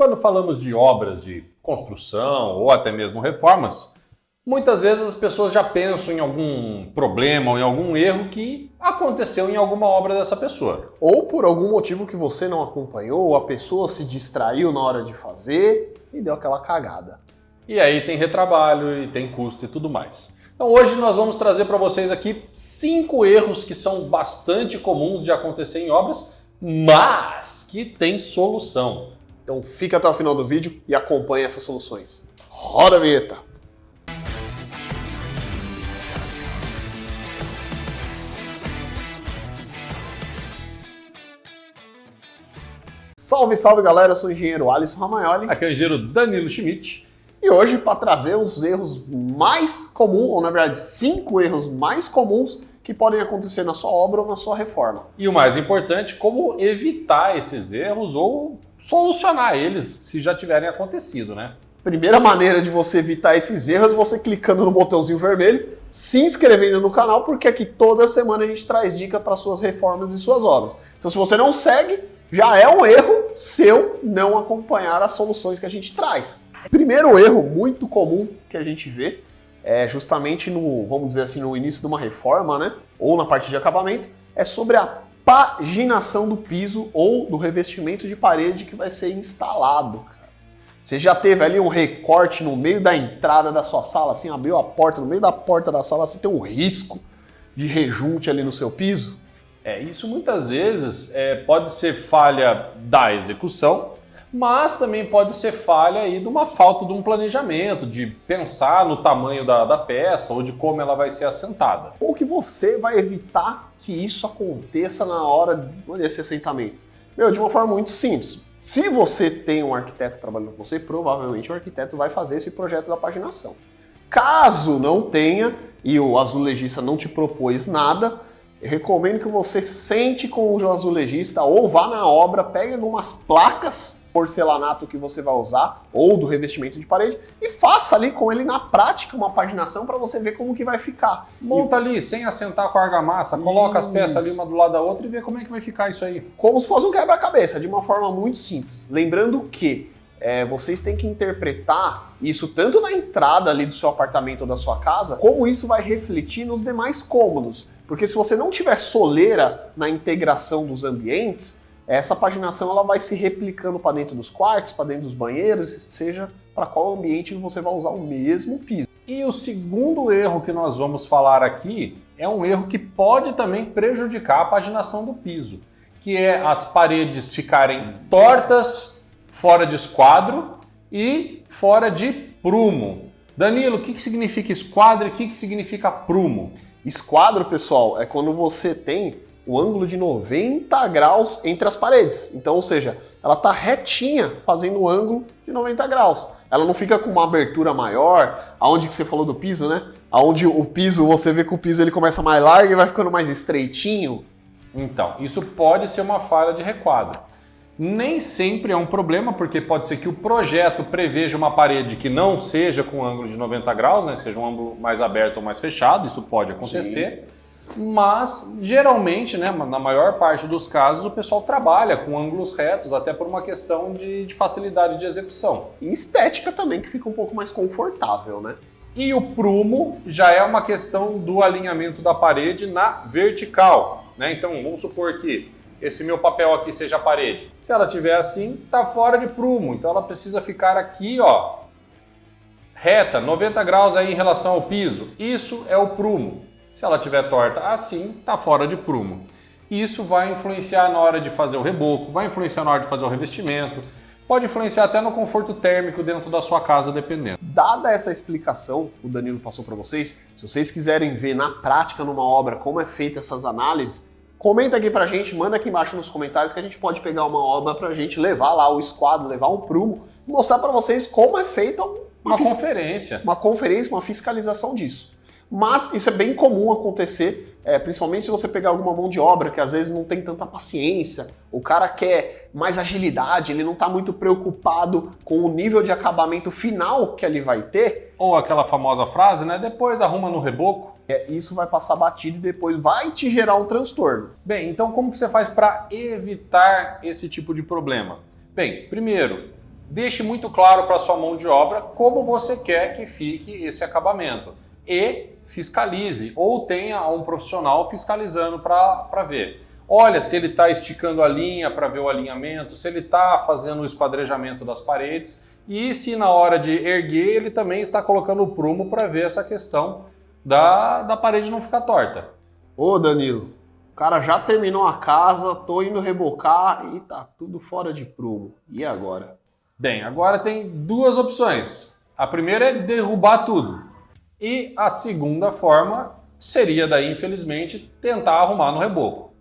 Quando falamos de obras de construção ou até mesmo reformas, muitas vezes as pessoas já pensam em algum problema ou em algum erro que aconteceu em alguma obra dessa pessoa. Ou por algum motivo que você não acompanhou, a pessoa se distraiu na hora de fazer e deu aquela cagada. E aí tem retrabalho e tem custo e tudo mais. Então hoje nós vamos trazer para vocês aqui 5 erros que são bastante comuns de acontecer em obras, mas que tem solução. Então fica até o final do vídeo e acompanhe essas soluções. Roda a vinheta! Salve, salve galera, eu sou o engenheiro Alisson Ramaioli. Aqui é o engenheiro Danilo Schmidt. E hoje, para trazer os erros mais comuns, ou na verdade 5 erros mais comuns que podem acontecer na sua obra ou na sua reforma. E o mais importante, como evitar esses erros ou solucionar eles se já tiverem acontecido, né? Primeira maneira de você evitar esses erros é você clicando no botãozinho vermelho, se inscrevendo no canal, porque aqui toda semana a gente traz dica para suas reformas e suas obras. Então se você não segue, já é um erro seu não acompanhar as soluções que a gente traz. Primeiro erro muito comum que a gente vê é justamente no, vamos dizer assim, no início de uma reforma, né? Ou na parte de acabamento, é sobre a paginação do piso ou do revestimento de parede que vai ser instalado, cara. Você já teve ali um recorte no meio da entrada da sua sala, assim, abriu a porta, no meio da porta da sala, você tem um risco de rejunte ali no seu piso? Isso muitas vezes pode ser falha da execução, mas também pode ser falha aí de uma falta de um planejamento, de pensar no tamanho da peça ou de como ela vai ser assentada. Ou que você vai evitar que isso aconteça na hora desse assentamento? De uma forma muito simples. Se você tem um arquiteto trabalhando com você, provavelmente o arquiteto vai fazer esse projeto da paginação. Caso não tenha e o azulejista não te propôs nada, eu recomendo que você sente com o azulejista ou vá na obra, pegue algumas placas porcelanato que você vai usar ou do revestimento de parede e faça ali com ele na prática uma paginação para você ver como que vai ficar. Monta ali sem assentar com a argamassa, coloca as peças ali uma do lado da outra e vê como é que vai ficar isso aí. Como se fosse um quebra-cabeça, de uma forma muito simples. Lembrando que vocês têm que interpretar isso tanto na entrada ali do seu apartamento ou da sua casa, como isso vai refletir nos demais cômodos. Porque se você não tiver soleira na integração dos ambientes, essa paginação ela vai se replicando para dentro dos quartos, para dentro dos banheiros, seja para qual ambiente você vai usar o mesmo piso. E o segundo erro que nós vamos falar aqui é um erro que pode também prejudicar a paginação do piso, que é as paredes ficarem tortas, fora de esquadro e fora de prumo. Danilo, o que significa esquadro e o que significa prumo? Esquadro, pessoal, é quando você tem o ângulo de 90 graus entre as paredes. Então, ou seja, ela está retinha fazendo o ângulo de 90 graus. Ela não fica com uma abertura maior, aonde que você falou do piso, né? Aonde o piso, você vê que o piso ele começa mais largo e vai ficando mais estreitinho. Então, isso pode ser uma falha de requadro. Nem sempre é um problema, porque pode ser que o projeto preveja uma parede que não seja com ângulo de 90 graus, né? Seja um ângulo mais aberto ou mais fechado, isso pode acontecer. Sim. Mas, geralmente, né, na maior parte dos casos, o pessoal trabalha com ângulos retos, até por uma questão de facilidade de execução. E estética também, que fica um pouco mais confortável, né? E o prumo já é uma questão do alinhamento da parede na vertical, né? Então, vamos supor que esse meu papel aqui seja a parede. Se ela estiver assim, está fora de prumo. Então ela precisa ficar aqui, ó, reta, 90 graus aí em relação ao piso. Isso é o prumo. Se ela estiver torta assim, está fora de prumo. Isso vai influenciar na hora de fazer o reboco, vai influenciar na hora de fazer o revestimento, pode influenciar até no conforto térmico dentro da sua casa, dependendo. Dada essa explicação que o Danilo passou para vocês, se vocês quiserem ver na prática numa obra como é feita essas análises, comenta aqui pra gente, manda aqui embaixo nos comentários que a gente pode pegar uma obra pra gente levar lá o esquadro, levar um prumo e mostrar pra vocês como é feita uma conferência. Uma conferência, uma fiscalização disso. Mas isso é bem comum acontecer, principalmente se você pegar alguma mão de obra que às vezes não tem tanta paciência, o cara quer mais agilidade, ele não está muito preocupado com o nível de acabamento final que ele vai ter. Ou aquela famosa frase, né? Depois arruma no reboco. Isso vai passar batido e depois vai te gerar um transtorno. Bem, então como que você faz para evitar esse tipo de problema? Bem, primeiro, deixe muito claro para sua mão de obra como você quer que fique esse acabamento e fiscalize ou tenha um profissional fiscalizando para ver. Olha se ele está esticando a linha para ver o alinhamento, se ele está fazendo o esquadrejamento das paredes e se na hora de erguer ele também está colocando o prumo para ver essa questão da parede não ficar torta. Ô Danilo, o cara já terminou a casa, tô indo rebocar e tá tudo fora de prumo. E agora? Bem, agora tem duas opções. A primeira é derrubar tudo. E a segunda forma seria daí, infelizmente, tentar arrumar no reboco.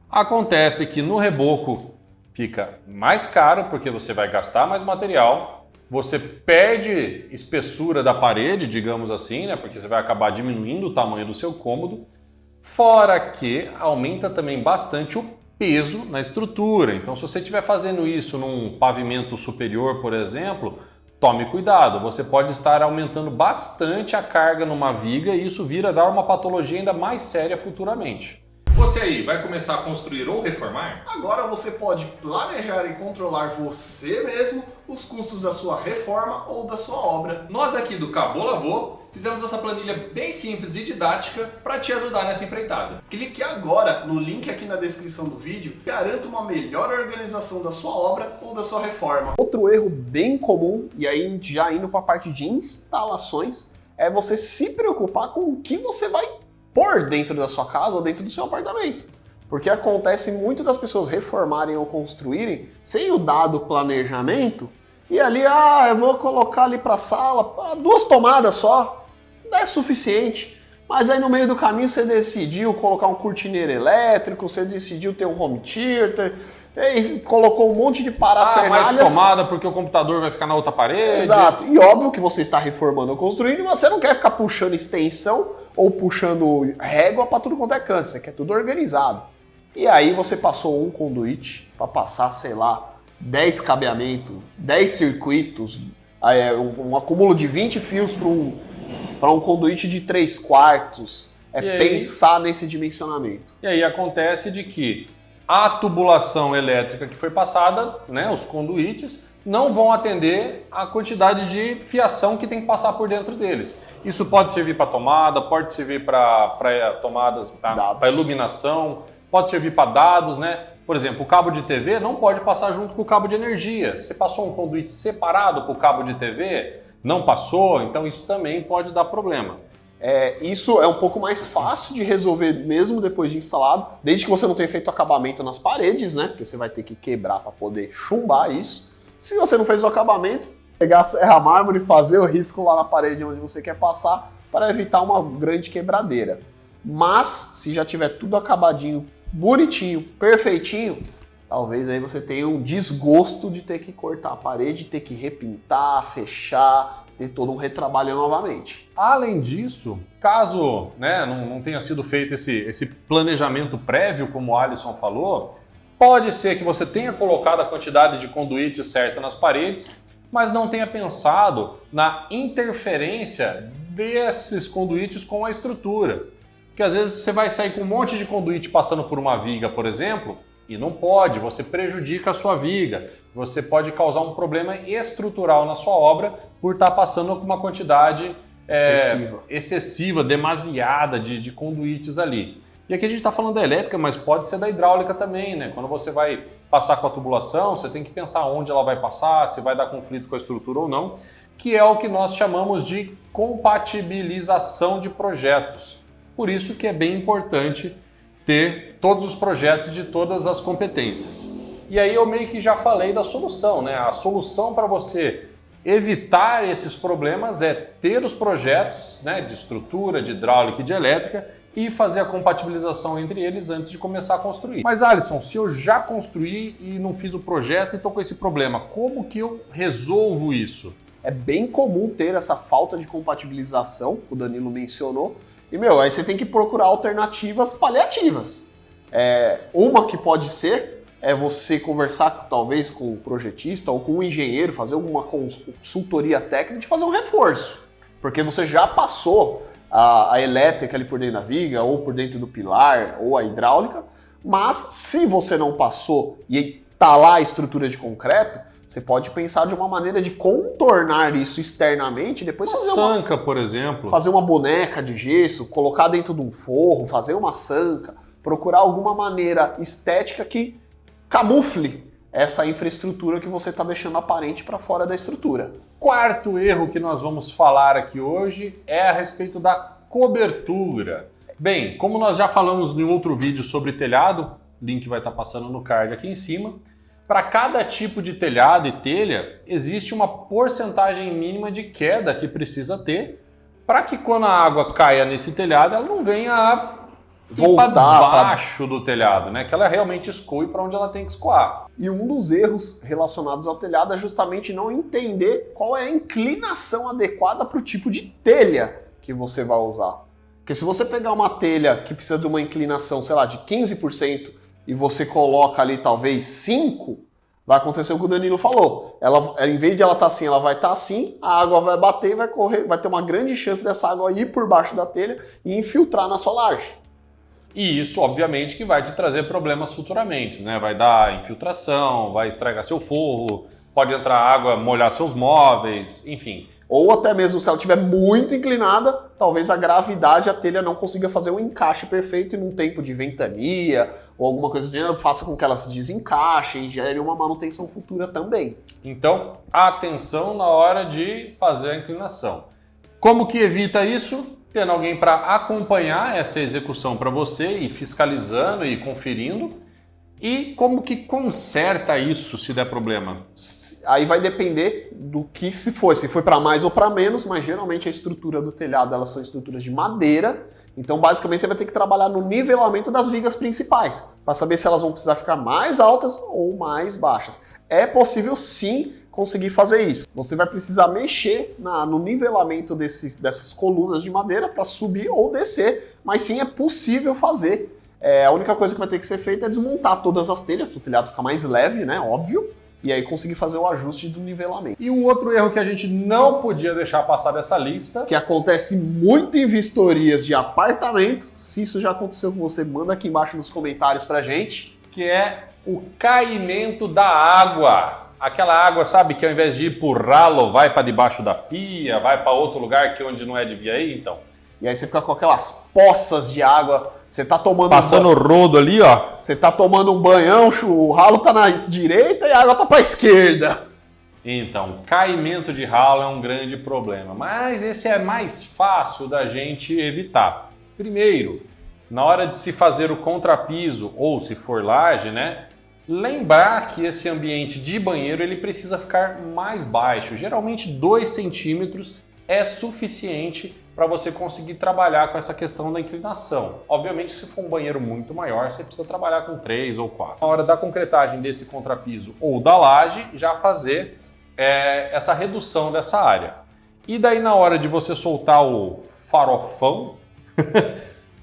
Acontece que no reboco fica mais caro porque você vai gastar mais material, você perde espessura da parede, digamos assim, né? Porque você vai acabar diminuindo o tamanho do seu cômodo, fora que aumenta também bastante o peso na estrutura. Então, se você estiver fazendo isso num pavimento superior, por exemplo, tome cuidado, você pode estar aumentando bastante a carga numa viga e isso vira dar uma patologia ainda mais séria futuramente. Você aí vai começar a construir ou reformar? Agora você pode planejar e controlar você mesmo os custos da sua reforma ou da sua obra. Nós aqui do Cabô Lavô fizemos essa planilha bem simples e didática para te ajudar nessa empreitada. Clique agora no link aqui na descrição do vídeo e garanta uma melhor organização da sua obra ou da sua reforma. Outro erro bem comum, e aí já indo para a parte de instalações, é você se preocupar com o que você vai pôr dentro da sua casa ou dentro do seu apartamento. Porque acontece muito das pessoas reformarem ou construírem sem o dado planejamento e ali, eu vou colocar ali para a sala, 2 tomadas só, não é suficiente. Mas aí no meio do caminho você decidiu colocar um cortineiro elétrico, você decidiu ter um home theater, e colocou um monte de parafernálias. Mais tomada porque o computador vai ficar na outra parede. Exato. E óbvio que você está reformando ou construindo e você não quer ficar puxando extensão ou puxando régua para tudo quanto é canto. Você quer tudo organizado. E aí você passou um conduíte para passar, sei lá, 10 cabeamentos, 10 circuitos, um acúmulo de 20 fios para um conduíte de 3/4. Pensar nesse dimensionamento. E aí acontece de que a tubulação elétrica que foi passada, né, os conduítes, não vão atender a quantidade de fiação que tem que passar por dentro deles. Isso pode servir para tomada, pode servir para tomadas, para iluminação, pode servir para dados, né? Por exemplo, o cabo de TV não pode passar junto com o cabo de energia. Você passou um conduíte separado para o cabo de TV, não passou, então isso também pode dar problema. Isso é um pouco mais fácil de resolver mesmo depois de instalado, desde que você não tenha feito acabamento nas paredes, né? Porque você vai ter que quebrar para poder chumbar isso. Se você não fez o acabamento, pegar a serra mármore e fazer o risco lá na parede onde você quer passar para evitar uma grande quebradeira. Mas, se já tiver tudo acabadinho, bonitinho, perfeitinho, talvez aí você tenha um desgosto de ter que cortar a parede, ter que repintar, fechar, ter todo um retrabalho novamente. Além disso, caso não tenha sido feito esse planejamento prévio, como o Alisson falou, pode ser que você tenha colocado a quantidade de conduíte certa nas paredes, mas não tenha pensado na interferência desses conduítes com a estrutura. Porque às vezes você vai sair com um monte de conduíte passando por uma viga, por exemplo, e não pode, você prejudica a sua viga, você pode causar um problema estrutural na sua obra por estar passando com uma quantidade excessiva, demasiada de conduítes ali. E aqui a gente está falando da elétrica, mas pode ser da hidráulica também, né? Quando você vai passar com a tubulação, você tem que pensar onde ela vai passar, se vai dar conflito com a estrutura ou não, que é o que nós chamamos de compatibilização de projetos. Por isso que é bem importante ter todos os projetos de todas as competências. E aí eu meio que já falei da solução, né? A solução para você evitar esses problemas é ter os projetos, né, de estrutura, de hidráulica e de elétrica e fazer a compatibilização entre eles antes de começar a construir. Mas Alisson, se eu já construí e não fiz o projeto e estou com esse problema, como que eu resolvo isso? É bem comum ter essa falta de compatibilização, que o Danilo mencionou, e aí você tem que procurar alternativas paliativas. Uma que pode ser é você conversar talvez com um projetista ou com um engenheiro, fazer alguma consultoria técnica de fazer um reforço. Porque você já passou a elétrica ali por dentro da viga, ou por dentro do pilar, ou a hidráulica, mas se você não passou e tá lá a estrutura de concreto, você pode pensar de uma maneira de contornar isso externamente, depois Uma sanca, por exemplo. Fazer uma boneca de gesso, colocar dentro de um forro, fazer uma sanca, procurar alguma maneira estética que camufle essa infraestrutura que você está deixando aparente para fora da estrutura. Quarto erro que nós vamos falar aqui hoje é a respeito da cobertura. Bem, como nós já falamos em outro vídeo sobre telhado, link vai estar passando no card aqui em cima, para cada tipo de telhado e telha, existe uma porcentagem mínima de queda que precisa ter para que quando a água caia nesse telhado, ela não venha a voltar para baixo do telhado, né? Que ela realmente escoe para onde ela tem que escoar. E um dos erros relacionados ao telhado é justamente não entender qual é a inclinação adequada para o tipo de telha que você vai usar. Porque se você pegar uma telha que precisa de uma inclinação, sei lá, de 15%, e você coloca ali talvez 5%, vai acontecer o que o Danilo falou. Ela, em vez de ela estar assim, ela vai estar assim, a água vai bater, vai correr, vai ter uma grande chance dessa água ir por baixo da telha e infiltrar na sua laje. E isso, obviamente, que vai te trazer problemas futuramente, né? Vai dar infiltração, vai estragar seu forro, pode entrar água, molhar seus móveis, enfim. Ou até mesmo se ela estiver muito inclinada, talvez a gravidade, a telha não consiga fazer um encaixe perfeito e num tempo de ventania ou alguma coisa do gênero, faça com que ela se desencaixe e gere uma manutenção futura também. Então, atenção na hora de fazer a inclinação. Como que evita isso? Tendo alguém para acompanhar essa execução para você e fiscalizando e conferindo. E como que conserta isso se der problema? Aí vai depender do que se foi para mais ou para menos, mas geralmente a estrutura do telhado, elas são estruturas de madeira, então basicamente você vai ter que trabalhar no nivelamento das vigas principais, para saber se elas vão precisar ficar mais altas ou mais baixas. É possível sim conseguir fazer isso. Você vai precisar mexer no nivelamento dessas colunas de madeira para subir ou descer, mas sim é possível fazer. A única coisa que vai ter que ser feita é desmontar todas as telhas, para o telhado ficar mais leve, né, óbvio, e aí conseguir fazer o ajuste do nivelamento. E um outro erro que a gente não podia deixar passar dessa lista, que acontece muito em vistorias de apartamento, se isso já aconteceu com você, manda aqui embaixo nos comentários pra gente, que é o caimento da água. Aquela água, sabe, que ao invés de ir por ralo, vai para debaixo da pia, vai para outro lugar que onde não é devia ir, então. E aí você fica com aquelas poças de água, você tá tomando passando o rodo ali, ó. Você tá tomando um banhão, o ralo tá na direita e a água tá pra esquerda. Então, caimento de ralo é um grande problema, mas esse é mais fácil da gente evitar. Primeiro, na hora de se fazer o contrapiso, ou se for laje, né? Lembrar que esse ambiente de banheiro ele precisa ficar mais baixo. Geralmente 2 centímetros é suficiente para você conseguir trabalhar com essa questão da inclinação. Obviamente, se for um banheiro muito maior, você precisa trabalhar com 3 ou 4. Na hora da concretagem desse contrapiso ou da laje, já fazer essa redução dessa área. E daí na hora de você soltar o farofão,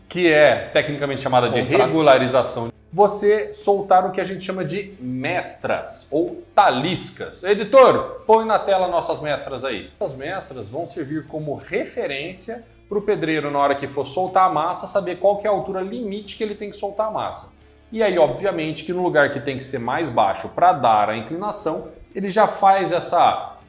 que é tecnicamente chamada de regularização, você soltar o que a gente chama de mestras ou taliscas. Editor, põe na tela nossas mestras aí. Essas mestras vão servir como referência para o pedreiro, na hora que for soltar a massa, saber qual que é a altura limite que ele tem que soltar a massa. E aí, obviamente, que no lugar que tem que ser mais baixo para dar a inclinação, ele já faz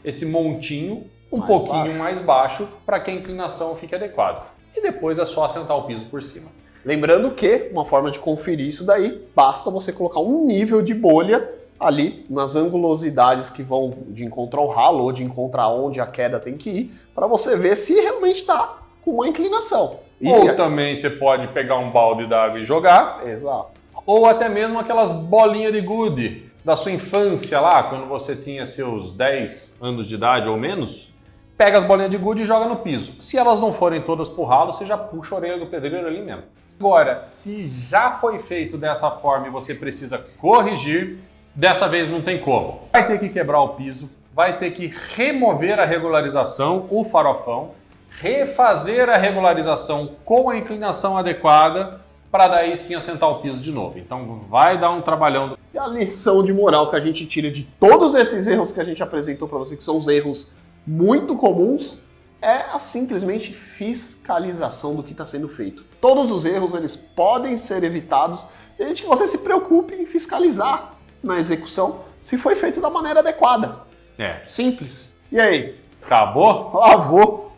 esse montinho um pouquinho mais baixo para que a inclinação fique adequada. E depois é só assentar o piso por cima. Lembrando que, uma forma de conferir isso daí, basta você colocar um nível de bolha ali nas angulosidades que vão de encontrar o ralo ou de encontrar onde a queda tem que ir, para você ver se realmente está com uma inclinação. Ou também você pode pegar um balde d'água e jogar. Exato. Ou até mesmo aquelas bolinhas de gude da sua infância lá, quando você tinha seus 10 anos de idade ou menos. Pega as bolinhas de gude e joga no piso. Se elas não forem todas pro ralo, você já puxa a orelha do pedreiro ali mesmo. Agora, se já foi feito dessa forma e você precisa corrigir, dessa vez não tem como. Vai ter que quebrar o piso, vai ter que remover a regularização, o farofão, refazer a regularização com a inclinação adequada, para daí sim assentar o piso de novo. Então vai dar um trabalhão. E a lição de moral que a gente tira de todos esses erros que a gente apresentou para você, que são os erros muito comuns, é a simplesmente fiscalização do que está sendo feito. Todos os erros eles podem ser evitados desde que você se preocupe em fiscalizar. na execução se foi feito da maneira adequada. Simples. E aí? Acabou? Lavou.